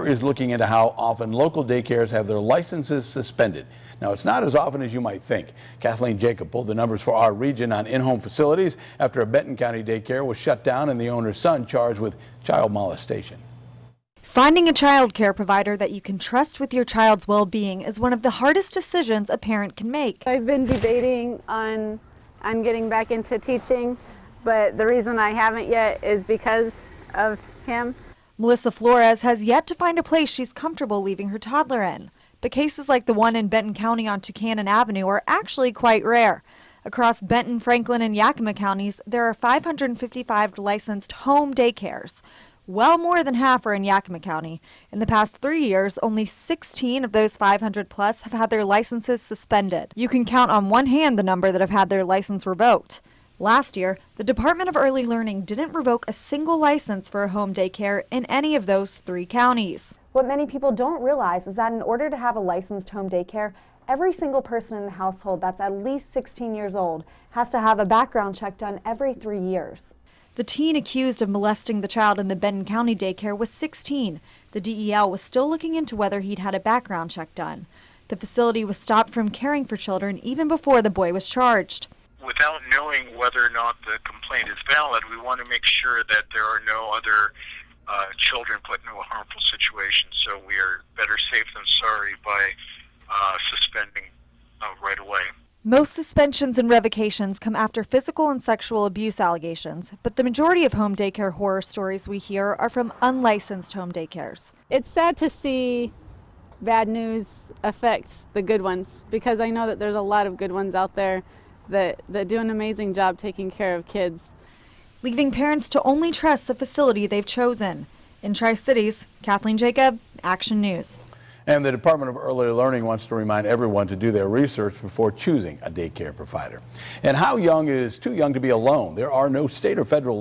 Is looking into how often local daycares have their licenses suspended. Now, it's not as often as you might think. Kathleen Jacob pulled the numbers for our region on in-home facilities after a Benton County daycare was shut down and the owner's son charged with child molestation. Finding a child care provider that you can trust with your child's well-being is one of the hardest decisions a parent can make. I've been debating on getting back into teaching, but the reason I haven't yet is because of him. Melissa Flores has yet to find a place she's comfortable leaving her toddler in. But cases like the one in Benton County on Tucannon Avenue are actually quite rare. Across Benton, Franklin, and Yakima counties, there are 555 licensed home daycares. Well more than half are in Yakima County. In the past 3 years, only 16 of those 500 plus have had their licenses suspended. You can count on one hand the number that have had their license revoked. Last year, the Department of Early Learning didn't revoke a single license for a home daycare in any of those 3 counties. What many people don't realize is that in order to have a licensed home daycare, every single person in the household that's at least 16 years old has to have a background check done every 3 years. The teen accused of molesting the child in the Benton County daycare was 16. The DEL was still looking into whether he'd had a background check done. The facility was stopped from caring for children even before the boy was charged. Without knowing whether or not the complaint is valid, we want to make sure that there are no other children put into a harmful situation. So we are better safe than sorry by suspending right away. Most suspensions and revocations come after physical and sexual abuse allegations, but the majority of home daycare horror stories we hear are from unlicensed home daycares. It's sad to see bad news affect the good ones, because I know that there's a lot of good ones out there that do an amazing job taking care of kids. Leaving parents to only trust the facility they've chosen. In Tri-Cities, Kathleen Jacob, Action News. And the Department of Early Learning wants to remind everyone to do their research before choosing a daycare provider. And how young is too young to be alone? There are no state or federal laws